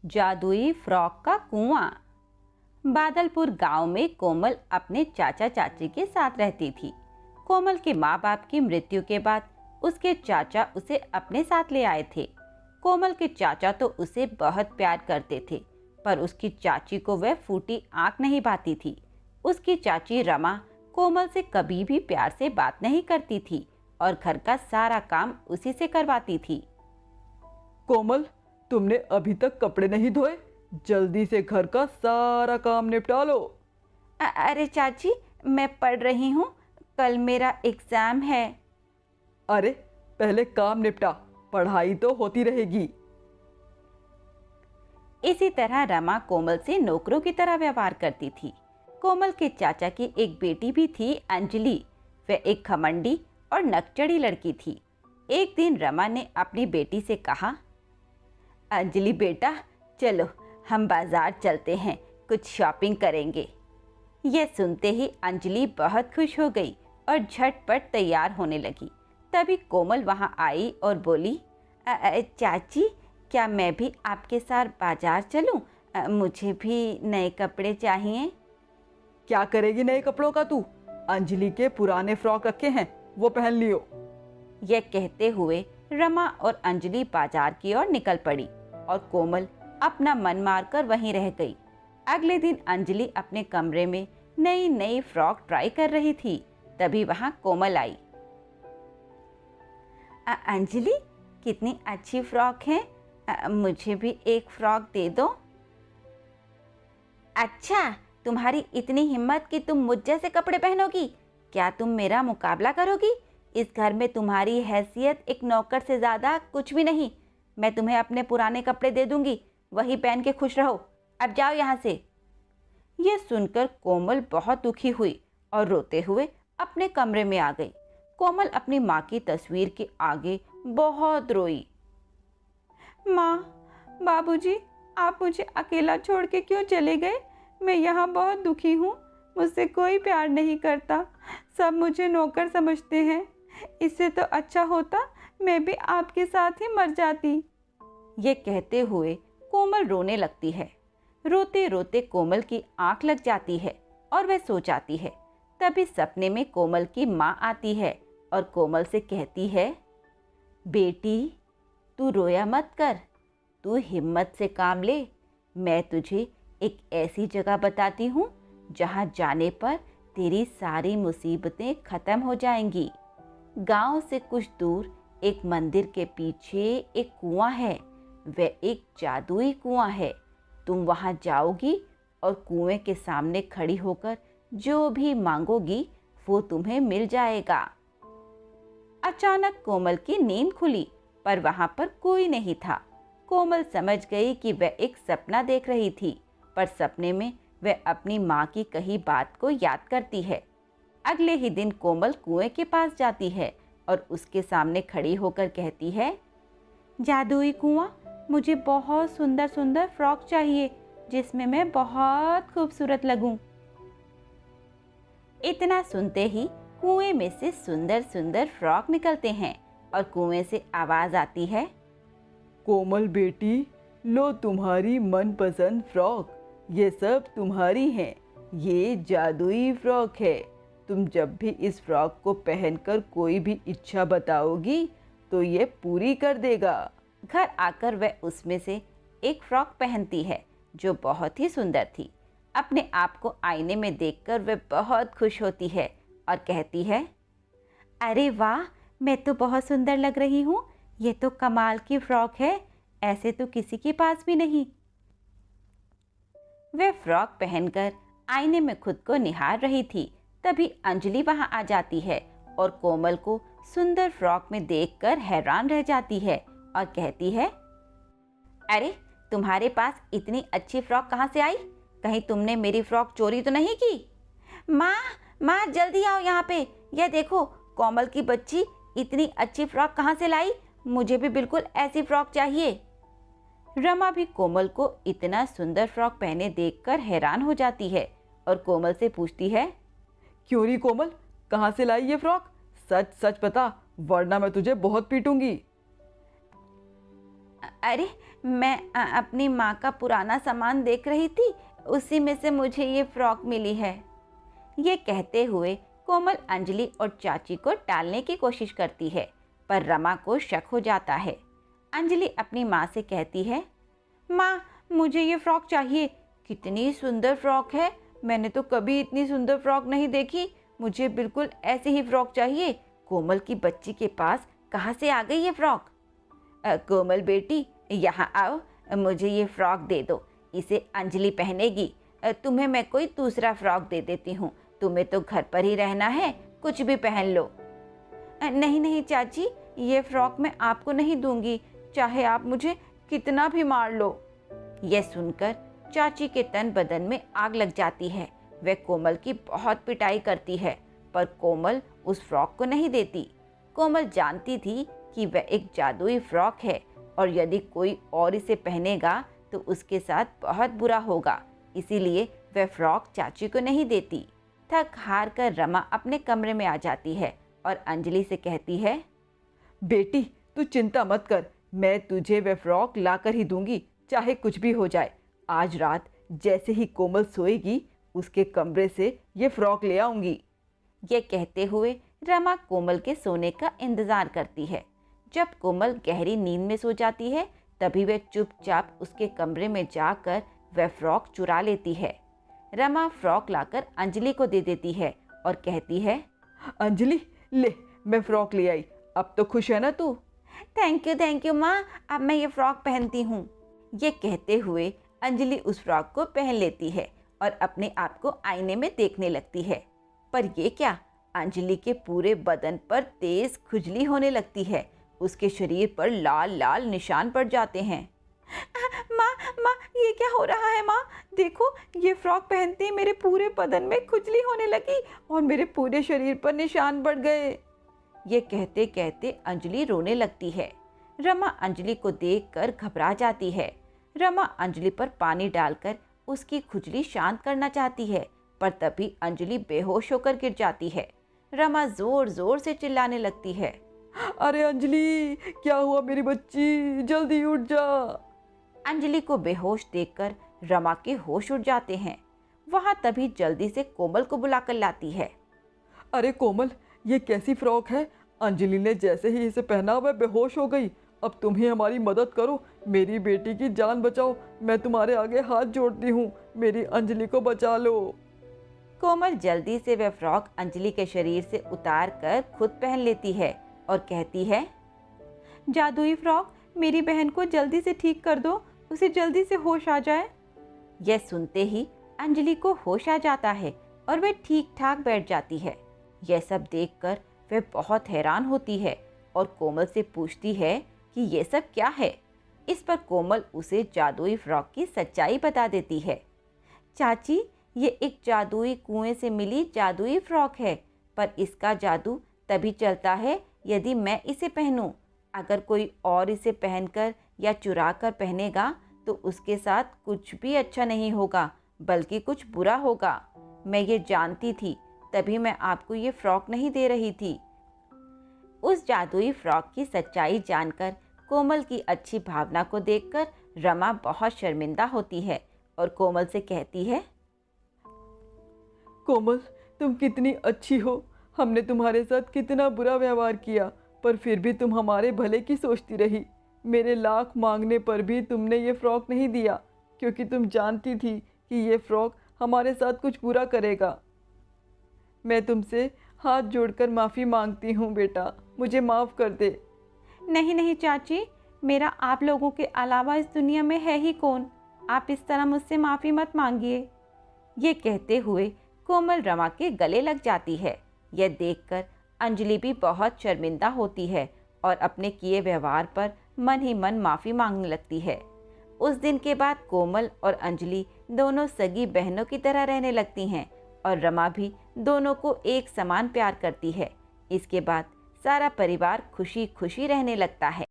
जादुई फ्रॉक का कुआं। बादलपुर गांव में कोमल अपने चाचा चाची के साथ रहती थी। कोमल के माँ बाप की मृत्यु के बाद उसके चाचा उसे अपने साथ ले आए थे। कोमल के चाचा तो उसे बहुत प्यार करते थे, पर उसकी चाची को वह फूटी आंख नहीं भाती थी। उसकी चाची रमा कोमल से कभी भी प्यार से बात नहीं करती थी और घर का सारा काम उसी से करवाती थी। कोमल, तुमने अभी तक कपड़े नहीं धोए? जल्दी से घर का सारा काम निपटा लो। अरे चाची, मैं पढ़ रही हूँ, कल मेरा एग्जाम है। अरे पहले काम निपटा, पढ़ाई तो होती रहेगी। इसी तरह रमा कोमल से नौकरों की तरह व्यवहार करती थी। कोमल के चाचा की एक बेटी भी थी, अंजलि। वह एक घमंडी और नकचड़ी लड़की थी। एक दिन रमा ने अपनी बेटी से कहा, अंजलि बेटा, चलो हम बाजार चलते हैं, कुछ शॉपिंग करेंगे। यह सुनते ही अंजलि बहुत खुश हो गई और झटपट तैयार होने लगी। तभी कोमल वहां आई और बोली, चाची, क्या मैं भी आपके साथ बाजार चलूं? मुझे भी नए कपड़े चाहिए। क्या करेगी नए कपड़ों का तू? अंजलि के पुराने फ्रॉक रखे हैं, वो पहन लियो। यह कहते हुए रमा और अंजलि बाजार की ओर निकल पड़ी और कोमल अपना मन मारकर वहीं रह गई। अगले दिन अंजलि अपने कमरे में नई नई फ्रॉक ट्राई कर रही थी। तभी वहां कोमल आई। अंजलि, कितनी अच्छी फ्रॉक है, मुझे भी एक फ्रॉक दे दो। अच्छा, तुम्हारी इतनी हिम्मत कि तुम मुझ जैसे कपड़े पहनोगी? क्या तुम मेरा मुकाबला करोगी? इस घर में तुम्हारी हैसियत एक नौकर से ज़्यादा कुछ भी नहीं। मैं तुम्हें अपने पुराने कपड़े दे दूंगी, वही पहन के खुश रहो। अब जाओ यहाँ से। यह सुनकर कोमल बहुत दुखी हुई और रोते हुए अपने कमरे में आ गई। कोमल अपनी माँ की तस्वीर के आगे बहुत रोई। माँ, बाबूजी, आप मुझे अकेला छोड़ के क्यों चले गए? मैं यहाँ बहुत दुखी हूँ। मुझसे कोई प्यार नहीं करता, सब मुझे नौकर समझते हैं। इससे तो अच्छा होता मैं भी आपके साथ ही मर जाती। ये कहते हुए कोमल रोने लगती है। रोते रोते कोमल की आंख लग जाती है और वह सो जाती है। तभी सपने में कोमल की माँ आती है और कोमल से कहती है, बेटी, तू रोया मत कर, तू हिम्मत से काम ले। मैं तुझे एक ऐसी जगह बताती हूँ जहाँ जाने पर तेरी सारी मुसीबतें खत्म हो जाएंगी। गांव से कुछ दूर एक मंदिर के पीछे एक कुआं है। वह एक जादुई कुआं है। तुम वहां जाओगी और कुएं के सामने खड़ी होकर जो भी मांगोगी वो तुम्हें मिल जाएगा। अचानक कोमल की नींद खुली, पर वहां पर कोई नहीं था। कोमल समझ गई कि वह एक सपना देख रही थी, पर सपने में वह अपनी माँ की कही बात को याद करती है। अगले ही दिन कोमल कुएं के पास जाती है और उसके सामने खड़ी होकर कहती है, जादुई कुआं, मुझे बहुत सुंदर सुंदर फ्रॉक चाहिए जिसमें मैं बहुत खूबसूरत लगूं। इतना सुनते ही कुएं में से सुंदर सुंदर फ्रॉक निकलते हैं और कुएं से आवाज आती है, कोमल बेटी, लो तुम्हारी मनपसंद फ्रॉक, ये सब तुम्हारी हैं। ये जादुई फ्रॉक है। तुम जब भी इस फ्रॉक को पहनकर कोई भी इच्छा बताओगी तो ये पूरी कर देगा। घर आकर वह उसमें से एक फ्रॉक पहनती है जो बहुत ही सुंदर थी। अपने आप को आईने में देखकर वह बहुत खुश होती है और कहती है, अरे वाह, मैं तो बहुत सुंदर लग रही हूँ। ये तो कमाल की फ्रॉक है, ऐसे तो किसी के पास भी नहीं। वह फ्रॉक पहनकर आईने में खुद को निहार रही थी। तभी अंजलि वहां आ जाती है और कोमल को सुंदर फ्रॉक में देखकर हैरान रह जाती है और कहती है, अरे तुम्हारे पास इतनी अच्छी फ्रॉक कहाँ से आई? कहीं तुमने मेरी फ्रॉक चोरी तो नहीं की? माँ, जल्दी आओ यहाँ पे। यह देखो, कोमल की बच्ची इतनी अच्छी फ्रॉक कहाँ से लाई? मुझे भी बिल्कुल ऐसी फ्रॉक चाहिए। रमा भी कोमल को इतना सुंदर फ्रॉक पहने देखकर हैरान हो जाती है और कोमल से पूछती है, क्यों नहीं कोमल, कहाँ से लाई ये फ्रॉक? सच सच बता, वरना मैं तुझे बहुत पीटूंगी। अरे मैं अपनी माँ का पुराना सामान देख रही थी, उसी में से मुझे ये फ्रॉक मिली है। ये कहते हुए कोमल अंजलि और चाची को टालने की कोशिश करती है, पर रमा को शक हो जाता है। अंजलि अपनी माँ से कहती है, माँ मुझे ये फ्रॉक चाहिए, कितनी सुंदर फ्रॉक है, मैंने तो कभी इतनी सुंदर फ्रॉक नहीं देखी, मुझे बिल्कुल ऐसी ही फ्रॉक चाहिए। कोमल की बच्ची के पास कहाँ से आ गई ये फ्रॉक? कोमल बेटी यहाँ आओ, मुझे ये फ्रॉक दे दो, इसे अंजलि पहनेगी। तुम्हें मैं कोई दूसरा फ्रॉक दे देती हूँ, तुम्हें तो घर पर ही रहना है, कुछ भी पहन लो। नहीं नहीं चाची, ये फ्रॉक मैं आपको नहीं दूंगी, चाहे आप मुझे कितना भी मार लो। यह सुनकर चाची के तन बदन में आग लग जाती है। वह कोमल की बहुत पिटाई करती है, पर कोमल उस फ्रॉक को नहीं देती। कोमल जानती थी कि वह एक जादुई फ्रॉक है और यदि कोई और इसे पहनेगा तो उसके साथ बहुत बुरा होगा, इसीलिए वह फ्रॉक चाची को नहीं देती। थक हार कर रमा अपने कमरे में आ जाती है और अंजलि से कहती है, बेटी तू चिंता मत कर, मैं तुझे वह फ्रॉक ला कर ही दूंगी, चाहे कुछ भी हो जाए। आज रात जैसे ही कोमल सोएगी उसके कमरे से ये फ्रॉक ले आऊंगी। ये कहते हुए रमा कोमल के सोने का इंतजार करती है। जब कोमल गहरी नींद में सो जाती है तभी वह चुपचाप उसके कमरे में जाकर वह फ्रॉक चुरा लेती है। रमा फ्रॉक लाकर अंजलि को दे देती है और कहती है, अंजलि ले, मैं फ्रॉक ले आई, अब तो खुश है ना तू? थैंक यू माँ, अब मैं ये फ्रॉक पहनती हूँ। ये कहते हुए अंजलि उस फ्रॉक को पहन लेती है और अपने आप को आईने में देखने लगती है। पर ये क्या, अंजलि के पूरे बदन पर तेज खुजली होने लगती है, उसके शरीर पर लाल लाल निशान पड़ जाते हैं। माँ ये क्या हो रहा है माँ? देखो ये फ्रॉक पहनते ही मेरे पूरे बदन में खुजली होने लगी और मेरे पूरे शरीर पर निशान पड़ गए। ये कहते कहते अंजलि रोने लगती है। रमा अंजलि को देखकर घबरा जाती है। रमा अंजलि पर पानी डालकर उसकी खुजली शांत करना चाहती है, पर तभी अंजलि बेहोश होकर गिर जाती है। रमा जोर जोर से चिल्लाने लगती है, अरे अंजलि, क्या हुआ मेरी बच्ची, जल्दी उठ जा। अंजलि को बेहोश देखकर रमा के होश उड़ जाते हैं। वहां तभी जल्दी से कोमल को बुलाकर लाती है। अरे कोमल, ये कैसी फ्रॉक है? अंजलि ने जैसे ही इसे पहना वह बेहोश हो गई। अब तुम ही हमारी मदद करो, मेरी बेटी की जान बचाओ, मैं तुम्हारे आगे हाथ जोड़ती हूँ, मेरी अंजलि को बचा लो। कोमल जल्दी से वह फ्रॉक अंजलि के शरीर से उतार कर खुद पहन लेती है और कहती है, जादुई फ्रॉक, मेरी बहन को जल्दी से ठीक कर दो, उसे जल्दी से होश आ जाए। यह सुनते ही अंजलि को होश आ जाता है और वह ठीक ठाक बैठ जाती है। यह सब देखकर वह बहुत हैरान होती है और कोमल से पूछती है कि यह सब क्या है। इस पर कोमल उसे जादुई फ्रॉक की सच्चाई बता देती है। चाची, ये एक जादुई कुएं से मिली जादुई फ्रॉक है, पर इसका जादू तभी चलता है यदि मैं इसे पहनूं। अगर कोई और इसे पहनकर या चुरा कर पहनेगा तो उसके साथ कुछ भी अच्छा नहीं होगा, बल्कि कुछ बुरा होगा। मैं ये जानती थी, तभी मैं आपको ये फ्रॉक नहीं दे रही थी। उस जादुई फ्रॉक की सच्चाई जानकर कोमल की अच्छी भावना को देखकर रमा बहुत शर्मिंदा होती है और कोमल से कहती है, कोमल, तुम कितनी अच्छी हो, हमने तुम्हारे साथ कितना बुरा व्यवहार किया, पर फिर भी तुम हमारे भले की सोचती रही। मेरे लाख मांगने पर भी तुमने ये फ्रॉक नहीं दिया, क्योंकि तुम जानती थी कि ये फ्रॉक हमारे साथ कुछ बुरा करेगा। मैं तुमसे हाथ जोड़कर माफ़ी मांगती हूँ बेटा, मुझे माफ़ कर दे। नहीं नहीं चाची, मेरा आप लोगों के अलावा इस दुनिया में है ही कौन, आप इस तरह मुझसे माफ़ी मत मांगिए। ये कहते हुए कोमल रमा के गले लग जाती है। यह देखकर अंजलि भी बहुत शर्मिंदा होती है और अपने किए व्यवहार पर मन ही मन माफ़ी मांगने लगती है। उस दिन के बाद कोमल और अंजलि दोनों सगी बहनों की तरह रहने लगती हैं और रमा भी दोनों को एक समान प्यार करती है। इसके बाद सारा परिवार खुशी खुशी रहने लगता है।